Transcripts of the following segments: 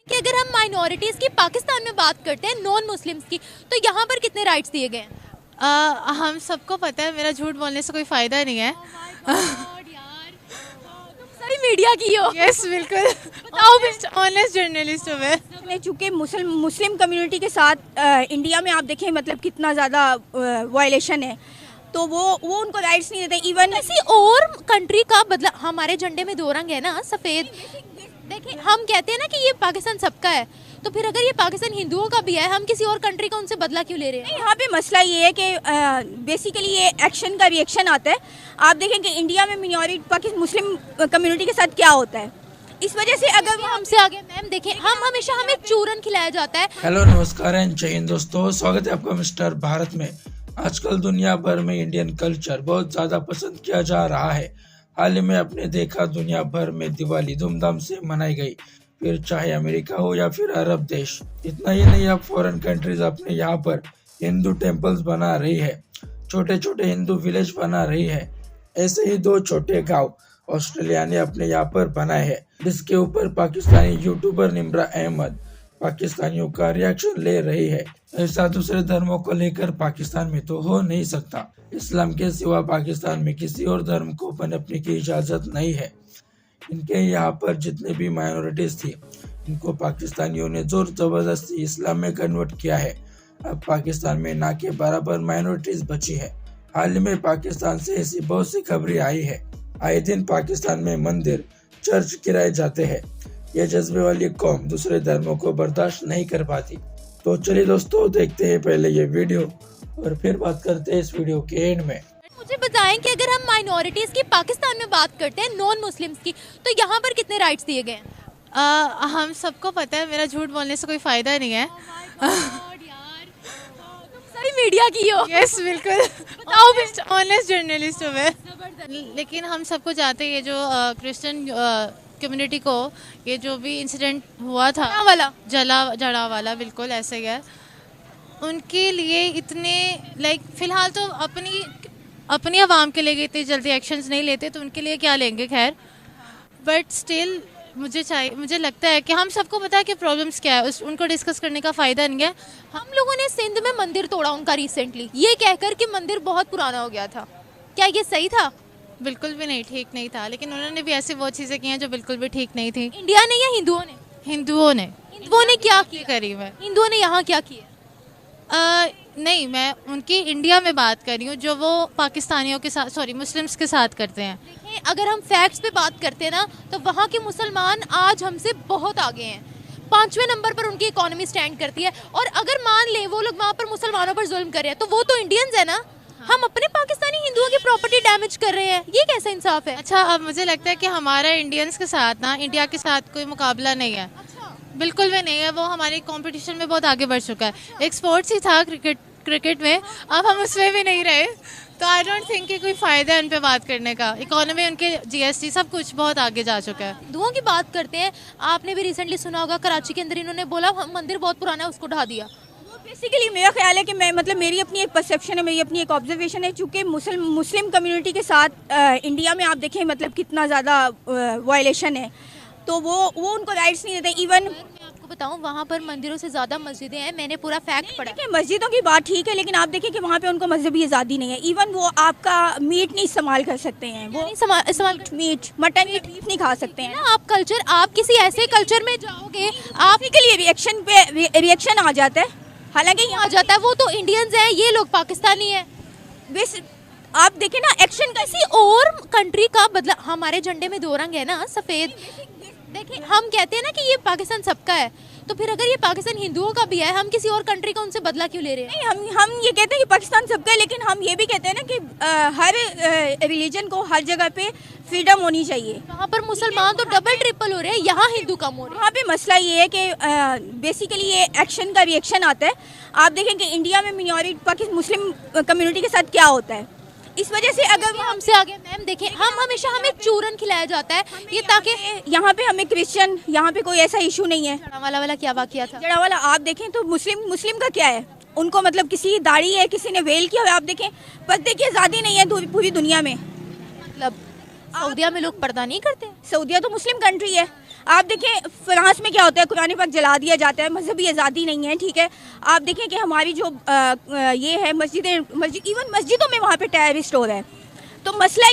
कि अगर हम माइनॉरिटीज़ की पाकिस्तान में बात करते हैं, नॉन मुस्लिम्स की, तो यहाँ पर कितने राइट्स दिए गए हैं? हम सबको पता है, मेरा झूठ बोलने से कोई फ़ायदा नहीं है। सारी मीडिया की हो। यस बिल्कुल, बताओ, ऑनेस्ट जर्नलिस्ट हूँ मैं। ने चूँकि मुस्लिम कम्युनिटी के साथ इंडिया में आप देखें मतलब कितना ज़्यादा वायलेशन है, तो वो उनको राइट्स नहीं देते। इवन किसी और कंट्री का बदला, हमारे झंडे में दो रंग है ना, सफ़ेद। देखिए, हम कहते हैं ना कि ये पाकिस्तान सबका है, तो फिर अगर ये पाकिस्तान हिंदुओं का भी है, हम किसी और कंट्री का उनसे बदला क्यों ले रहे हैं? यहाँ पे मसला ये है कि बेसिकली ये एक्शन का रिएक्शन आता है। आप देखें कि इंडिया में मिनॉरिटी पाकिस्तान मुस्लिम कम्युनिटी के साथ क्या होता है, इस वजह से अगर वो हमसे आगे मैम देखें, हमें चूरन खिलाया जाता है। हेलो नमस्कार एंड जय हिंद दोस्तों, स्वागत है आपका मिस्टर भारत में। आजकल दुनिया भर में इंडियन कल्चर बहुत ज्यादा पसंद किया जा रहा है। हाल ही में आपने देखा दुनिया भर में दिवाली धूमधाम से मनाई गई, फिर चाहे अमेरिका हो या फिर अरब देश। इतना ही नहीं, अब फॉरेन कंट्रीज अपने यहाँ पर हिंदू टेम्पल्स बना रही है, छोटे छोटे हिंदू विलेज बना रही है। ऐसे ही दो छोटे गांव ऑस्ट्रेलिया ने अपने यहाँ पर बनाए हैं, जिसके ऊपर पाकिस्तानी यूट्यूबर निम्रा अहमद पाकिस्तानियों का रिएक्शन ले रही है। ऐसा दूसरे धर्मों को लेकर पाकिस्तान में तो हो नहीं सकता। इस्लाम के सिवा पाकिस्तान में किसी और धर्म को पनपने की इजाजत नहीं है। इनके यहाँ पर जितने भी माइनॉरिटीज थी, इनको पाकिस्तानियों ने जोर जबरदस्ती इस्लाम में कन्वर्ट किया है। अब पाकिस्तान में ना के बराबर माइनॉरिटीज बची है। हाल ही में पाकिस्तान से ऐसी बहुत सी खबरें आई है। आए दिन पाकिस्तान में मंदिर, चर्च गिराए जाते हैं। ये जज्बे वाली कौम दूसरे धर्मों को बर्दाश्त नहीं कर पाती। तो चलिए दोस्तों, देखते हैं पहले ये वीडियो और फिर बात करते हैं इस वीडियो के एंड में। मुझे बताएं कि अगर हम माइनॉरिटीज़ की पाकिस्तान में बात करते हैं, नॉन मुस्लिम्स की, तो यहाँ पर कितने राइट्स दिए गए हैं? हम सबको पता है, मेरा झूठ बोलने से कोई फ़ायदा नहीं है। सारी मीडिया की हो। यस बिल्कुल, बताओ, ऑनेस्ट जर्नलिस्ट हूँ मैं। लेकिन हम सबको जानते हैं, ये जो क्रिश्चियन कम्युनिटी को ये जो भी इंसिडेंट हुआ था वाला जड़ा वाला, बिल्कुल ऐसे ही है। उनके लिए इतने फिलहाल तो अपनी आवाम के लिए इतनी जल्दी एक्शंस नहीं लेते, तो उनके लिए क्या लेंगे, खैर। बट स्टिल मुझे लगता है कि हम सबको पता है कि प्रॉब्लम्स क्या है, उनको डिस्कस करने का फ़ायदा नहीं है। हम लोगों ने सिंध में मंदिर तोड़ा उनका रिसेंटली, ये कहकर कि मंदिर बहुत पुराना हो गया था। क्या ये सही था? बिल्कुल भी नहीं, ठीक नहीं था। लेकिन उन्होंने भी ऐसी वो चीज़ें की हैं जो बिल्कुल भी ठीक नहीं थी। इंडिया ने या हिंदुओं ने? हिंदुओं ने क्या किया? करी है हिंदुओं ने यहाँ क्या किया? नहीं, मैं उनकी इंडिया में बात कर रही हूँ, जो वो पाकिस्तानियों के साथ, सॉरी, मुस्लिम्स के साथ करते हैं। देखिए, अगर हम फैक्ट्स पे बात करते हैं ना, तो वहाँ के मुसलमान आज हमसे बहुत आगे हैं। 5वें नंबर पर उनकी इकोनॉमी स्टैंड करती है। और अगर मान लें वो लोग वहाँ पर मुसलमानों पर जुल्म कर रहे हैं, तो वो तो इंडियंस है ना। हम अपने पाकिस्तानी हिंदुओं की प्रॉपर्टी डैमेज कर रहे हैं, ये कैसा इंसाफ है? अच्छा, अब मुझे लगता है कि हमारा इंडियंस के साथ ना इंडिया के साथ कोई मुकाबला नहीं है। बिल्कुल भी नहीं है। वो हमारे कंपटीशन में बहुत आगे बढ़ चुका है। एक स्पोर्ट्स ही था क्रिकेट में, अब हम उसमें भी नहीं रहे। तो आई डोंट थिंक कि कोई फ़ायदा है उन पे बात करने का। इकोनॉमी, उनके जीएसटी, सब कुछ बहुत आगे जा चुका है। हिंदुओं की बात करते हैं, आपने भी रिसेंटली सुना होगा, कराची के अंदर इन्होंने बोला मंदिर बहुत पुराना है, उसको ढा दिया। बेसिकली मेरा ख्याल है कि मैं मतलब मेरी अपनी एक परसेप्शन है, मेरी अपनी एक ऑब्जर्वेशन है। चूँकि मुस्लिम कम्युनिटी के साथ इंडिया में आप देखें मतलब कितना ज़्यादा वायलेशन है, तो वो उनको राइट्स नहीं देते। इवन मैं आपको बताऊं, वहाँ पर मंदिरों से ज़्यादा मस्जिदें हैं, मैंने पूरा फैक्ट पढ़ा। देखिए, मस्जिदों की बात ठीक है, लेकिन आप देखें कि वहाँ पे उनको मजहबी आज़ादी नहीं है। इवन वो आपका मीट नहीं इस्तेमाल कर सकते हैं, वो इस्तेमाल मीट, मटन या बीफ नहीं खा सकते हैं। ना। आप किसी ऐसे कल्चर में जाओगे, आप के लिए रिएक्शन पे रिएक्शन आ जाता है। हालांकि आ जाता है, वो तो इंडियंस हैं, ये लोग पाकिस्तानी हैं। आप देखें ना, एक्शन किसी और कंट्री का बदला, हमारे झंडे में दो रंग है ना, सफ़ेद। देखिए, हम कहते हैं ना कि ये पाकिस्तान सबका है, तो फिर अगर ये पाकिस्तान हिंदुओं का भी है, हम किसी और कंट्री का उनसे बदला क्यों ले रहे हैं? नहीं, हम ये कहते हैं कि पाकिस्तान सबका है, लेकिन हम ये भी कहते हैं ना कि हर रिलीजन को हर जगह पे फ्रीडम होनी चाहिए। वहाँ पर मुसलमान तो डबल ट्रिपल हो रहे हैं, यहाँ हिंदू कम हो रहे हैं। वहाँ पे मसला ये है कि बेसिकली ये एक्शन का रिएक्शन आता है। आप देखें कि इंडिया में मिनॉरिटी पाकिस्तान मुस्लिम कम्युनिटी के साथ क्या होता है, इस वजह से अगर हमसे आगे मैम देखें, हमें चूरन खिलाया जाता है, ये ताकि यहाँ पे हमें क्रिश्चियन, यहाँ पे कोई ऐसा इशू नहीं है। जड़ावाला वाला क्या वाकया था? जड़ावाला आप देखें तो मुस्लिम का क्या है, उनको मतलब किसी दाढ़ी है, किसी ने वेल किया हुआ है। आप देखें, पर्दे की आज़ादी नहीं है पूरी दुनिया में। मतलब सऊदिया में लोग पर्दा नहीं करते? सऊदिया तो मुस्लिम कंट्री है। आप देखें फ्रांस में क्या होता है, कुरान पाक जला दिया जाता है, मजहबी आज़ादी नहीं है, ठीक है। आप देखें कि हमारी जो ये है मस्जिद इवन मस्जिदों में वहाँ पे टेररिस्ट हो रहा है। तो मसला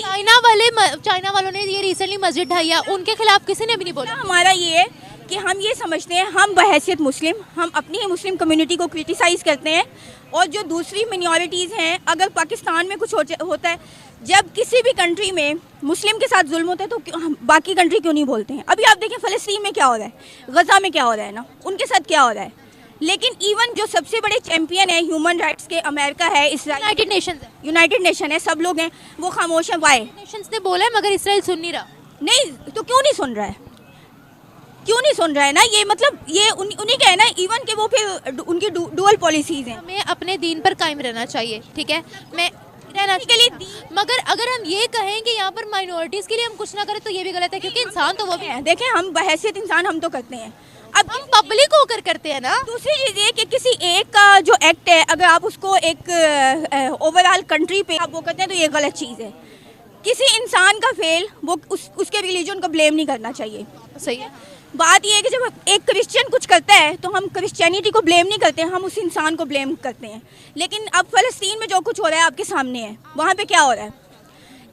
चाइना वालों ने ये रिसेंटली मस्जिद ढाई है, उनके खिलाफ किसी ने भी नहीं बोला। हमारा ये है कि हम ये समझते हैं, हम बहैसियत मुस्लिम हम अपनी ही मुस्लिम कम्युनिटी को क्रिटिसाइज़ करते हैं, और जो दूसरी मिनॉरिटीज़ हैं, अगर पाकिस्तान में कुछ होता है, जब किसी भी कंट्री में मुस्लिम के साथ जुल्म होता है तो हम बाकी कंट्री क्यों नहीं बोलते हैं। अभी आप देखें फ़लस्तीन में क्या हो रहा है, गज़ा में क्या हो रहा है ना, उनके साथ क्या हो रहा है। लेकिन इवन जो सबसे बड़े चैंपियन है ह्यूमन राइट्स के, अमेरिका है, यूनाइटेड नेशन है, सब लोग हैं, वो खामोश हैं। वाई नेशंस ने बोला है मगर इसराइल सुन नहीं रहा। नहीं तो क्यों नहीं सुन रहा है, क्यों नहीं सुन रहा है ना, ये मतलब ये उन्हीं का है ना, इवन के वो फिर उनकी डुअल पॉलिसीज़ हैं। हमें अपने दीन पर कायम रहना चाहिए, ठीक है, मैं रहना के लिए, मगर अगर हम ये कहें कि यहाँ पर माइनॉरिटीज़ के लिए हम कुछ ना करें तो ये भी गलत है, क्योंकि इंसान तो वो भी है। देखें, हम बहैसियत इंसान हम तो करते हैं, अब हम पब्लिक होकर करते हैं ना। दूसरी चीज़ ये कि किसी एक का जो एक्ट है, अगर आप उसको एक ओवरऑल कंट्री पे आप वो करते हैं तो ये गलत चीज़ है। किसी इंसान का फेल वो उसके रिलीजन को ब्लेम नहीं करना चाहिए। सही है। बात ये है कि जब एक क्रिश्चियन कुछ करता है तो हम क्रिश्चियनिटी को ब्लेम नहीं करते, हम उस इंसान को ब्लेम करते हैं। लेकिन अब फ़लस्तीन में जो कुछ हो रहा है आपके सामने है, वहाँ पे क्या हो रहा है,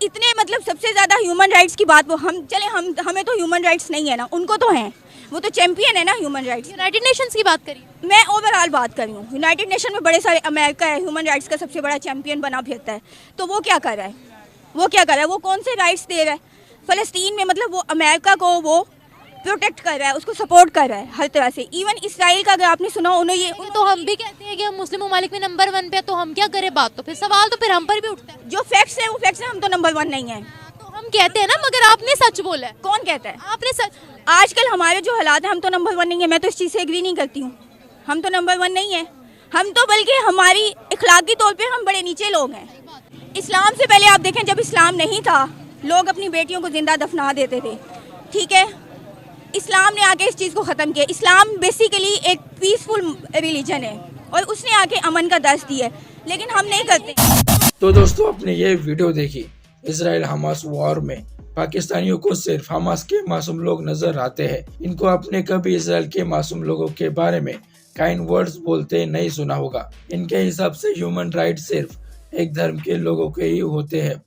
इतने मतलब सबसे ज़्यादा ह्यूमन राइट्स की बात, वो हमें तो ह्यूमन राइट्स नहीं है ना, उनको तो हैं, वो तो चैंपियन है ना ह्यूमन राइट्स। यूनाइटेड नेशंस की बात करिए, मैं ओवरऑल बात कर रही हूँ। यूनाइटेड नेशन में बड़े सारे, अमेरिका है ह्यूमन राइट्स का सबसे बड़ा चैंपियन बना फिरता है, तो वो क्या कर रहा है, वो कौन से राइट्स दे रहा है फ़लस्तीन में, मतलब वो अमेरिका को वो प्रोटेक्ट कर रहा है, उसको सपोर्ट कर रहा है हर तरह से। इवन इसराइल का अगर आपने सुना, उन्होंने ये तो हम भी कहते हैं कि हम मुस्लिम ममालिक में नंबर 1 पे है, तो हम क्या करें बात, तो फिर सवाल तो फिर हम पर भी उठता है। जो फैक्ट्स है वो फैक्ट्स है, हम तो नंबर 1 नहीं है, तो हम कहते हैं ना, मगर आपने सच बोला है। कौन कहता है, आपने सच। आजकल हमारे जो हालात हैं, हम तो नंबर 1 नहीं है, मैं तो इस चीज़ से एग्री नहीं करती हूँ, हम तो नंबर 1 नहीं है, हम तो बल्कि हमारी इखलाकी तौर पर हम बड़े नीचे लोग हैं। इस्लाम से पहले आप देखें, जब इस्लाम नहीं था, लोग अपनी बेटियों को जिंदा दफना देते थे, ठीक है। इस्लाम ने आके इस चीज़ को ख़त्म किया। इस्लाम बेसिकली एक पीसफुल रिलीजन है और उसने आके अमन का दर्ज दिया है, लेकिन हम नहीं करते। तो दोस्तों, आपने ये वीडियो देखी, इजराइल हमास वॉर में पाकिस्तानियों को सिर्फ हमास के मासूम लोग नजर आते हैं। इनको आपने कभी इजराइल के मासूम लोगों के बारे में काइंड वर्ड्स बोलते नहीं सुना होगा। इनके हिसाब से ह्यूमन राइट सिर्फ एक धर्म के लोगों के ही होते हैं।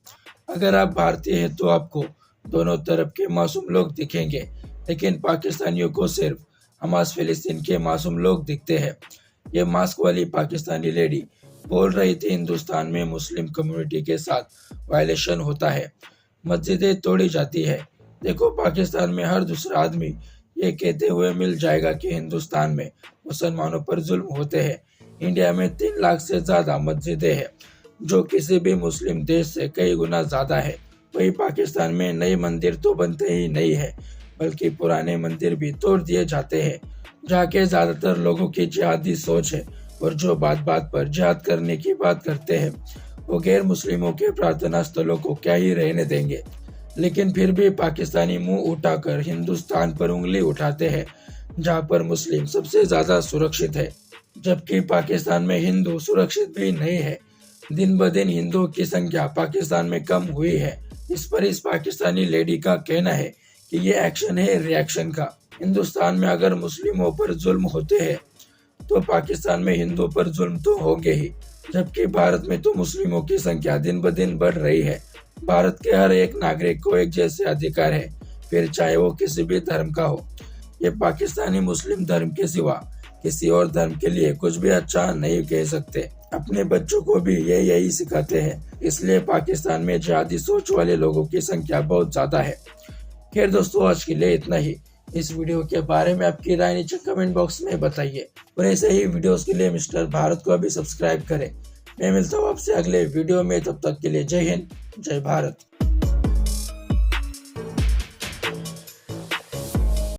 अगर आप भारतीय हैं तो आपको दोनों तरफ के मासूम लोग दिखेंगे, लेकिन पाकिस्तानियों को सिर्फ हमास फिलिस्तीन के मासूम लोग दिखते हैं। ये मास्क वाली पाकिस्तानी लेडी बोल रही थी, हिंदुस्तान में मुस्लिम कम्युनिटी के साथ वायलेशन होता है, मस्जिदें तोड़ी जाती है। देखो, पाकिस्तान में हर दूसरा आदमी ये कहते हुए मिल जाएगा कि हिंदुस्तान में मुसलमानों पर जुल्म होते हैं। इंडिया में 3 लाख से ज्यादा मस्जिदें हैं, जो किसी भी मुस्लिम देश से कई गुना ज्यादा है। वही पाकिस्तान में नए मंदिर तो बनते ही नहीं है, बल्कि पुराने मंदिर भी तोड़ दिए जाते हैं। जहाँ के ज्यादातर लोगों की जिहादी सोच है और जो बात बात पर जिहाद करने की बात करते हैं, वो गैर मुस्लिमों के प्रार्थना स्थलों को क्या ही रहने देंगे। लेकिन फिर भी पाकिस्तानी मुंह उठाकर हिंदुस्तान पर उंगली उठाते हैं, जहाँ पर मुस्लिम सबसे ज्यादा सुरक्षित है, जबकि पाकिस्तान में हिंदू सुरक्षित भी नहीं है। दिन ब दिन हिंदुओं की संख्या पाकिस्तान में कम हुई है। इस पर इस पाकिस्तानी लेडी का कहना है कि ये एक्शन है रिएक्शन का। हिंदुस्तान में अगर मुस्लिमों पर जुल्म होते हैं तो पाकिस्तान में हिंदुओं पर जुल्म तो होंगे ही, जबकि भारत में तो मुस्लिमों की संख्या दिन ब दिन बढ़ रही है। भारत के हर एक नागरिक को एक जैसे अधिकार है, फिर चाहे वो किसी भी धर्म का हो। ये पाकिस्तानी मुस्लिम धर्म के सिवा किसी और धर्म के लिए कुछ भी अच्छा नहीं कह सकते। अपने बच्चों को भी यही सिखाते हैं, इसलिए पाकिस्तान में जिहादी सोच वाले लोगों की संख्या बहुत ज्यादा है। खैर दोस्तों, आज के लिए इतना ही। इस वीडियो के बारे में आपकी राय नीचे कमेंट बॉक्स में बताइए और ऐसे ही वीडियोस के लिए मिस्टर भारत को अभी सब्सक्राइब करें। मैं मिलता हूँ आपसे अगले वीडियो में, तब तक के लिए जय हिंद, जय भारत।